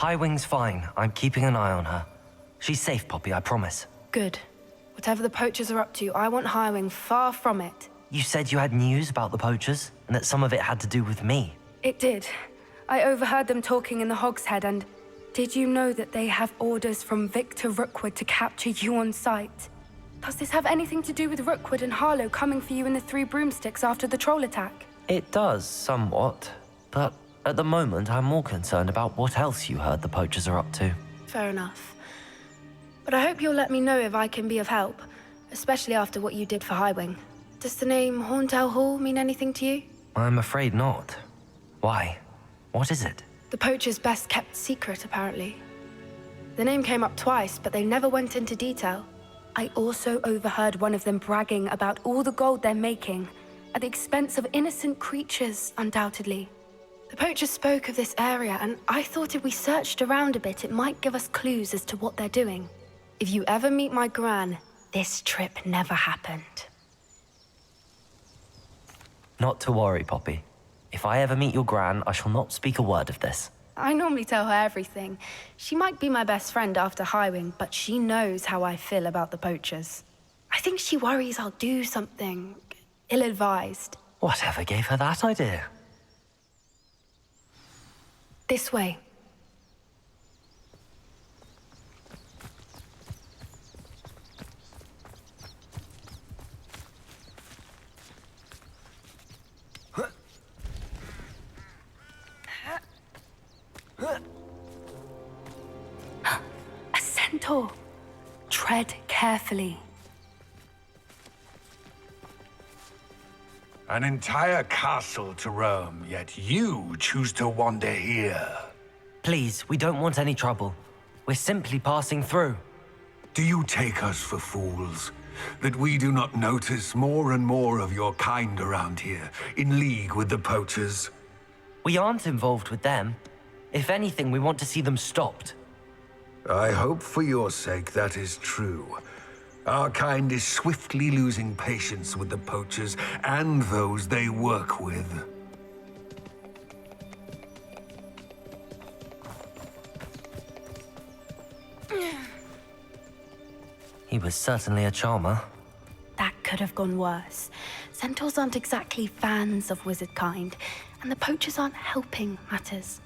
Highwing's fine. I'm keeping an eye on her. She's safe, Poppy, I promise. Good. Whatever the poachers are up to, I want Highwing far from it. You said you had news about the poachers, and that some of it had to do with me. It did. I overheard them talking in the Hogshead, and did you know that they have orders from Victor Rookwood to capture you on sight? Does this have anything to do with Rookwood and Harlow coming for you in the Three Broomsticks after the troll attack? It does, somewhat. But at the moment, I'm more concerned about what else you heard the poachers are up to. Fair enough. But I hope you'll let me know if I can be of help, especially after what you did for Highwing. Does the name Horntail Hall mean anything to you? I'm afraid not. Why? What is it? The poachers' best-kept secret, apparently. The name came up twice, but they never went into detail. I also overheard one of them bragging about all the gold they're making, at the expense of innocent creatures, undoubtedly. The poachers spoke of this area, and I thought if we searched around a bit, it might give us clues as to what they're doing. If you ever meet my Gran, this trip never happened. Not to worry, Poppy. If I ever meet your Gran, I shall not speak a word of this. I normally tell her everything. She might be my best friend after Highwing, but she knows how I feel about the poachers. I think she worries I'll do something ill-advised. Whatever gave her that idea? This way. A centaur. Tread carefully. An entire castle to roam, yet you choose to wander here. Please, we don't want any trouble. We're simply passing through. Do you take us for fools? That we do not notice more and more of your kind around here, in league with the poachers? We aren't involved with them. If anything, we want to see them stopped. I hope for your sake that is true. Our kind is swiftly losing patience with the poachers and those they work with. He was certainly a charmer. That could have gone worse. Centaurs aren't exactly fans of wizard kind, and the poachers aren't helping matters.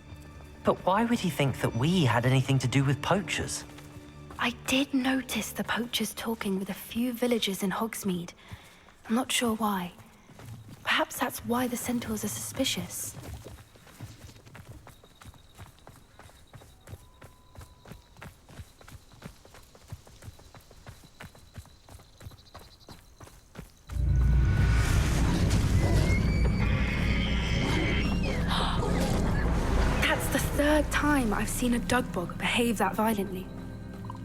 But why would he think that we had anything to do with poachers? I did notice the poachers talking with a few villagers in Hogsmeade. I'm not sure why. Perhaps that's why the centaurs are suspicious. That's the third time I've seen a dugbog behave that violently.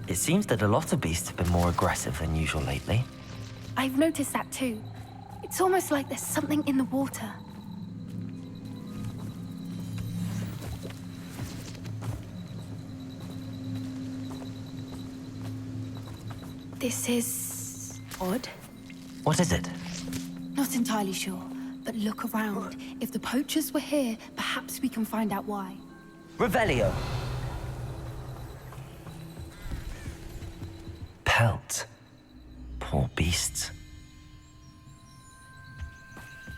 It seems that a lot of beasts have been more aggressive than usual lately. I've noticed that too. It's almost like there's something in the water. This is odd. What is it? Not entirely sure, but look around. If the poachers were here, perhaps we can find out why. Revelio! Pelt. Poor beasts.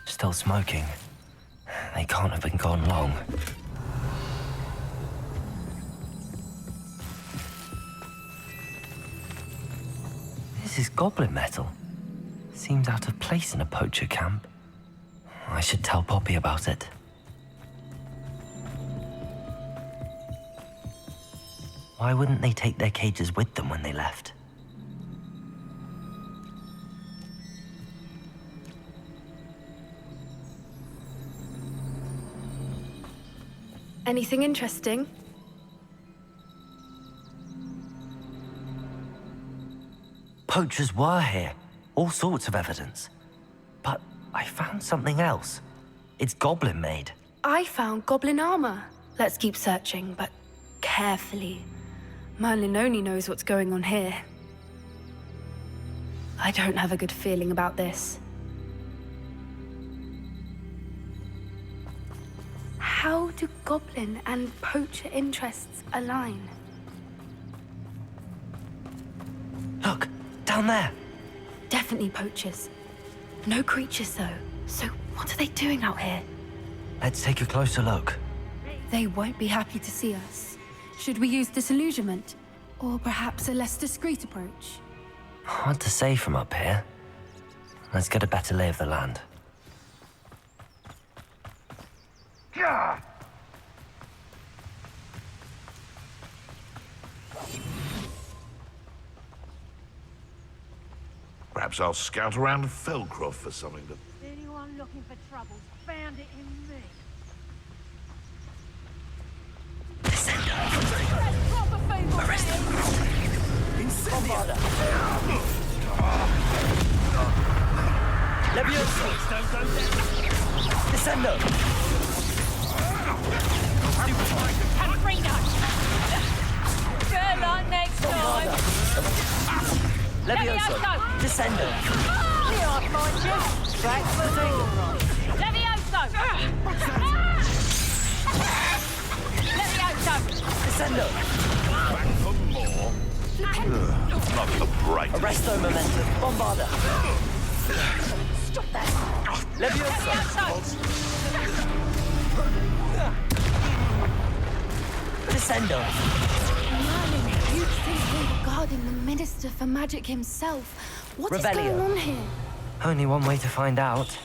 Still smoking. They can't have been gone long. This is goblin metal. Seems out of place in a poacher camp. I should tell Poppy about it. Why wouldn't they take their cages with them when they left? Anything interesting? Poachers were here. All sorts of evidence. But I found something else. It's goblin made. I found goblin armor. Let's keep searching, but carefully. Merlin only knows what's going on here. I don't have a good feeling about this. How do goblin and poacher interests align? Look, down there. Definitely poachers. No creatures, though. So what are they doing out here? Let's take a closer look. They won't be happy to see us. Should we use disillusionment? Or perhaps a less discreet approach? Hard to say from up here. Let's get a better lay of the land. Perhaps I'll scout around Felcroft for something to... Anyone looking for troubles found it in me. Arrest them! Bombarda! Levioso! Descendo! Caprino! Good luck next time! Levioso! Descendo! Here I find you! Back for me! Levioso! Levioso! Descendo! Back for more? Not the brightest. Arresto momentum! Bombarda! Stop that! Levioso! Descendo! Merlin, you'd think we were guarding the Minister for Magic himself. What is Revelio. going on here? Only one way to find out.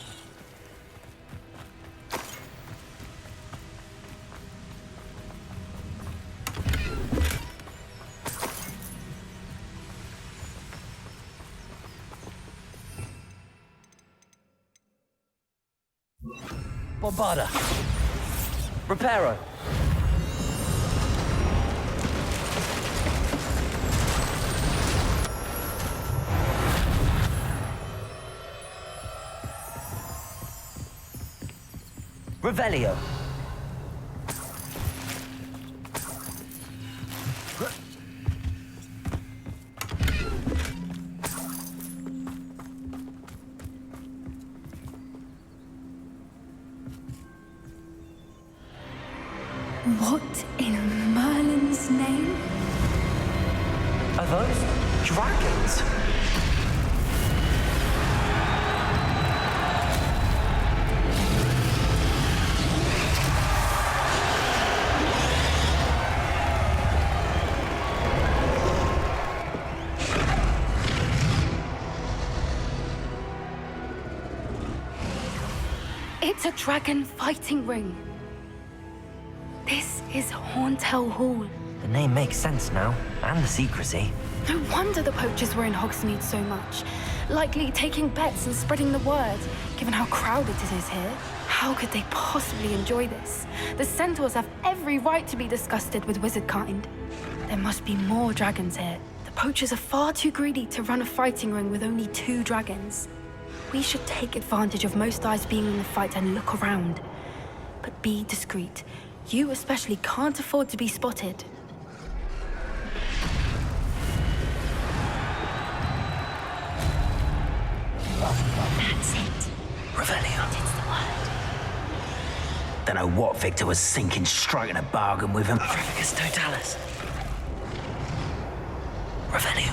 Bombarda! Reparo! Revelio! What in Merlin's name? Are those dragons? It's a dragon fighting ring. This is Hauntel Hall. The name makes sense now, and the secrecy. No wonder the poachers were in Hogsmeade so much. Likely taking bets and spreading the word, given how crowded it is here. How could they possibly enjoy this? The centaurs have every right to be disgusted with wizard kind. There must be more dragons here. The poachers are far too greedy to run a fighting ring with only 2 dragons. We should take advantage of most eyes being in the fight and look around. But be discreet. You especially can't afford to be spotted. That's it. Revelio. It's the word. Don't know what Victor was thinking, striking a bargain with him. Reficus totalis. Revelio.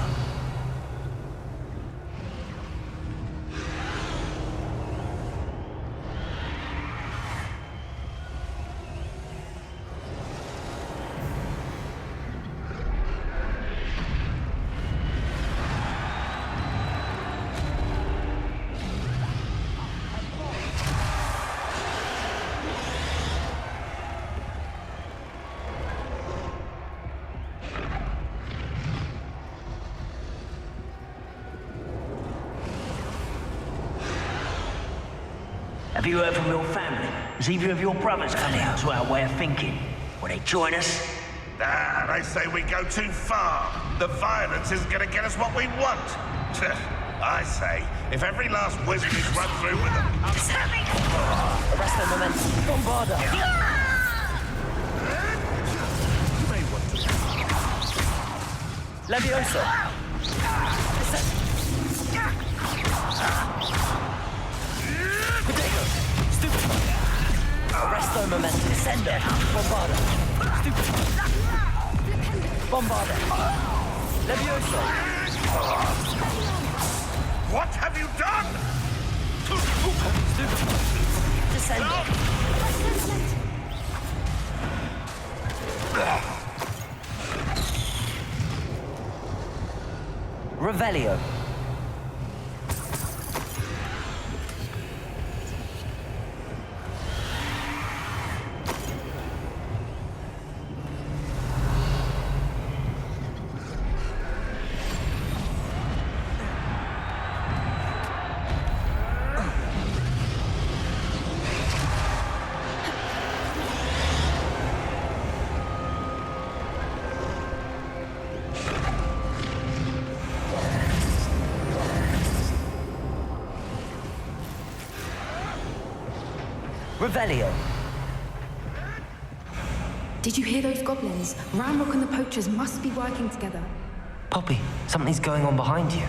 Have you heard from your family? Has either of your brothers come out to our way of thinking? Will they join us? Ah, they say we go too far. The violence isn't going to get us what we want. I say, if every last wizard is run through with them... Arresto momentum. Bombarda. You may want to... Levioso. Potato. Stupefy. Arresto momentum. Descender! Bombarda! Stupefy! Bombarda! Levioso! What have you done? Descender! Revelio! Revelio! Did you hear those goblins? Ramrock and the poachers must be working together. Poppy, something's going on behind you.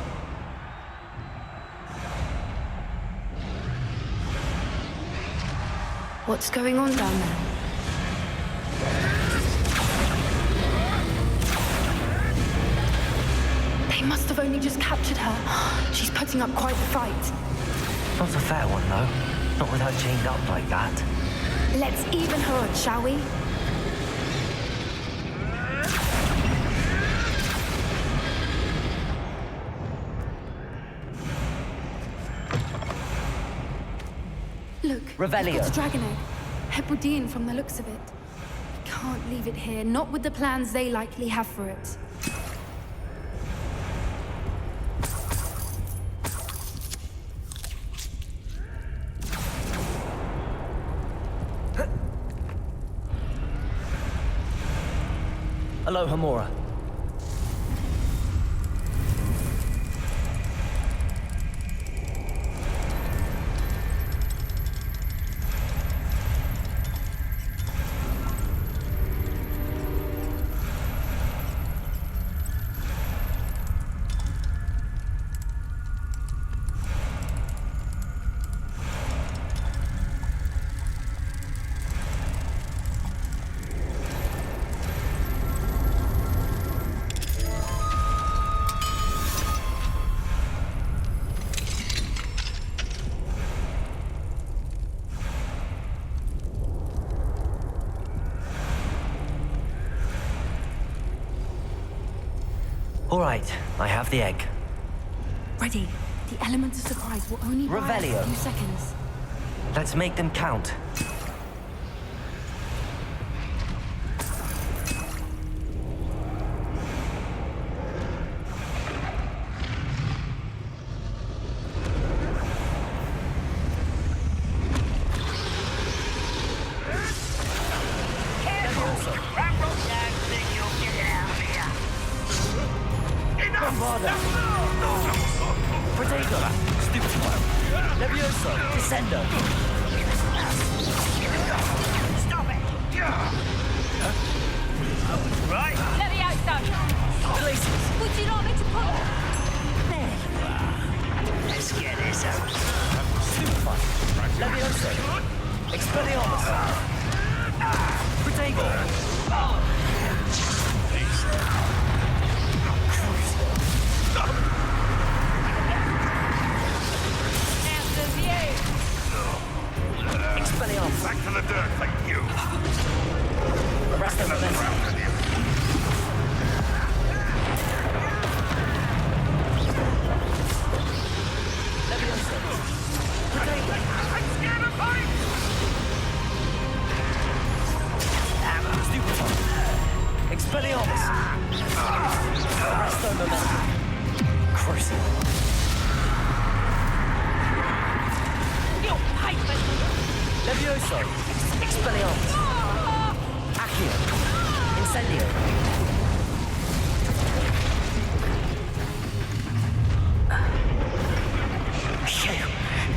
What's going on down there? They must have only just captured her. She's putting up quite the fight. Not a fair one, though. Not with her chained up like that. Let's even her odds, shall we? Look, Revelio. it's a dragon egg. Hebridean from the looks of it. We can't leave it here, not with the plans they likely have for it. Aloha, Mora. All right, I have the egg. Ready. The element of surprise will only last Revelio. a few seconds. Let's make them count. Levioso! Descendo! Stop it! Right! Levioso! Places! Would you like me to put... There you are. Let's get this out. Stupefy! Levioso! Expelliarmus! Protego! Back to the dirt, thank you. Arrest them, Levioso! Protego! I'm scared of heights! Stupefy! Expelliarmus! Arresto momentum! Crucial! You pipers! Levioso! Expelliarmus! Accio! Incendio!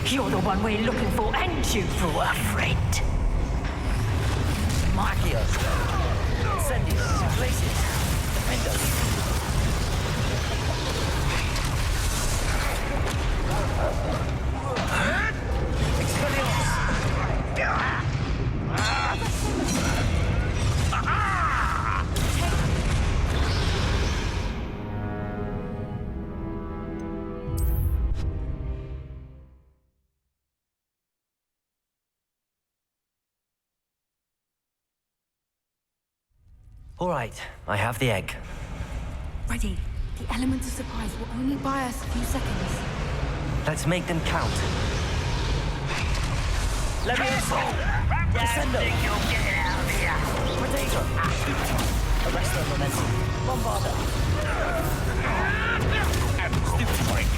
You're the one we're looking for, and you brought a friend. Accio! Incendio! Places! Defendo! Expelliarmus! All right, I have the egg. Ready. The element of surprise will only buy us a few seconds. Let's make them count. Levioso! Descendo! You'll get it out of here. Potato! Arresto momentum. Bombarda! And stupid break.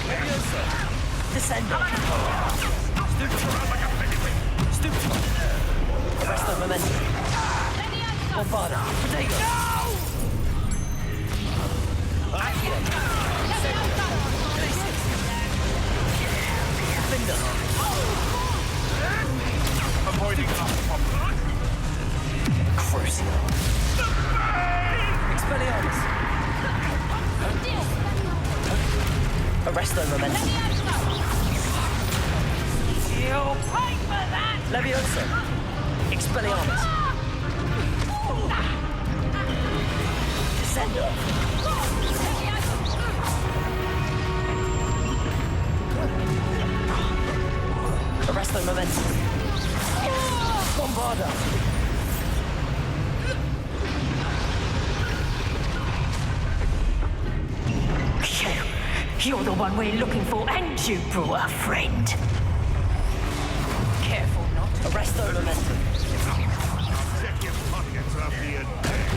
Levioso! Descendo! Stupid! Arresto momentum. Bombarda! Potato! Accio! Defender! Avoiding us from Crucio! Expelliarmus! Arresto momentum. You'll pay for that! Levioso! Expelliarmus! Descendo! Arresto momentum. Bombarda! You're the one we're looking for, and you brought a friend. Careful not. Arresto momentum. check your pockets after you're dead.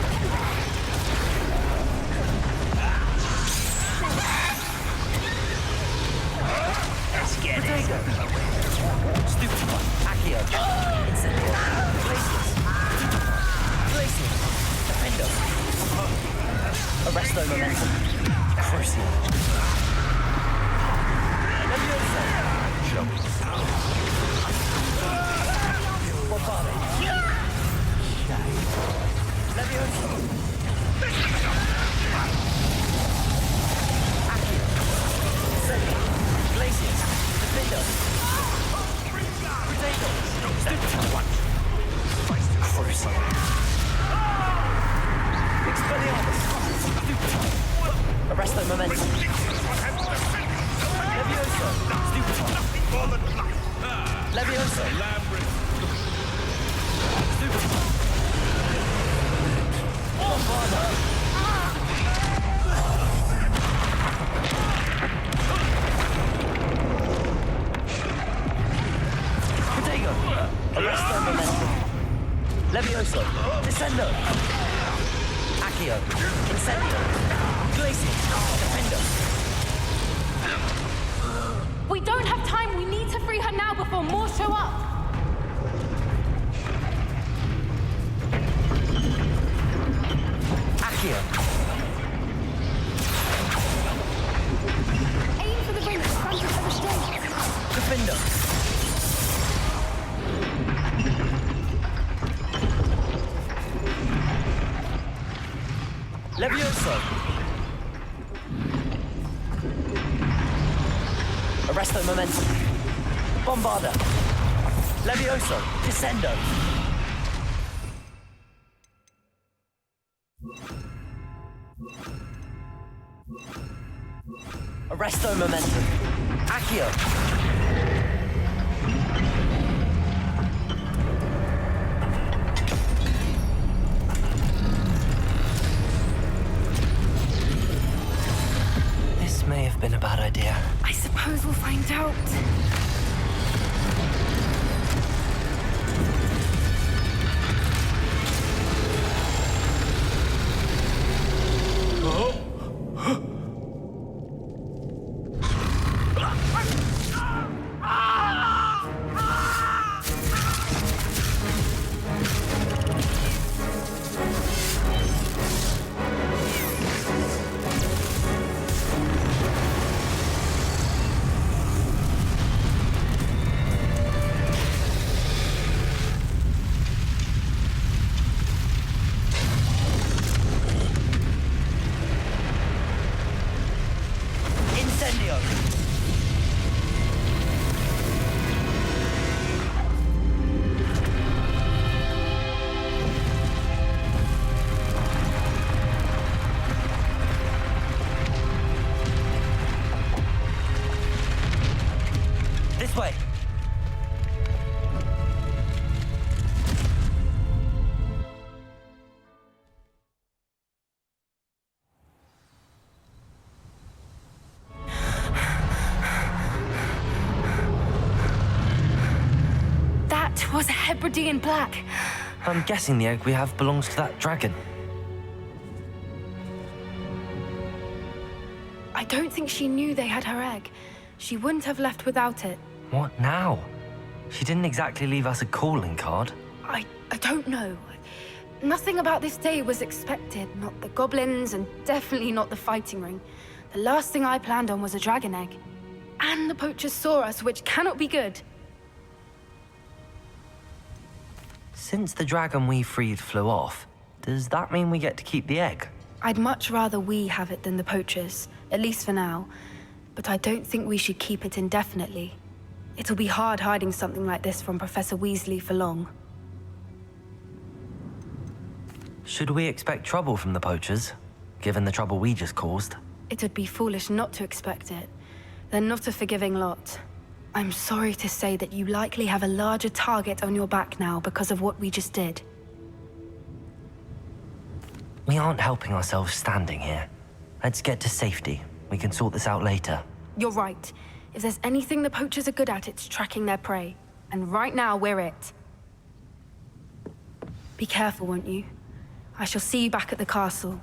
Let's get it. Potato! Stupid! Accio! Incendio! Glacius! Glacius! Defender! Arresto momentum. Crucio! Levioso! Bombarda! Levioso! Accio! Incendio! Glacius! Defender! Potato! Stupid! Crucio! Expelliarmus! Arresto momentum. Levioso! Stupid! More than luck. Levioso! Stupid! Bombarda! Potato! Arresto momentum. Levioso! Descendo! Accio! Incendio! Glacius! Defender! We don't have time. We need to free her now before more show up. Accio! Aim for the ring in front of her restraint. Defender! Levioso! Arresto momentum. Bombarda! Levioso! Descendo! Arresto momentum. Accio! This may have been a bad idea. I suppose we'll find out. was a Hebridean black. I'm guessing the egg we have belongs to that dragon. I don't think she knew they had her egg. She wouldn't have left without it. What now? She didn't exactly leave us a calling card. I don't know. Nothing about this day was expected. Not the goblins, and definitely not the fighting ring. The last thing I planned on was a dragon egg. And the poachers saw us, which cannot be good. Since the dragon we freed flew off, does that mean we get to keep the egg? I'd much rather we have it than the poachers, at least for now. But I don't think we should keep it indefinitely. It'll be hard hiding something like this from Professor Weasley for long. Should we expect trouble from the poachers, given the trouble we just caused? It would be foolish not to expect it. They're not a forgiving lot. I'm sorry to say that you likely have a larger target on your back now because of what we just did. We aren't helping ourselves standing here. Let's get to safety. We can sort this out later. You're right. If there's anything the poachers are good at, it's tracking their prey. And right now, we're it. Be careful, won't you? I shall see you back at the castle.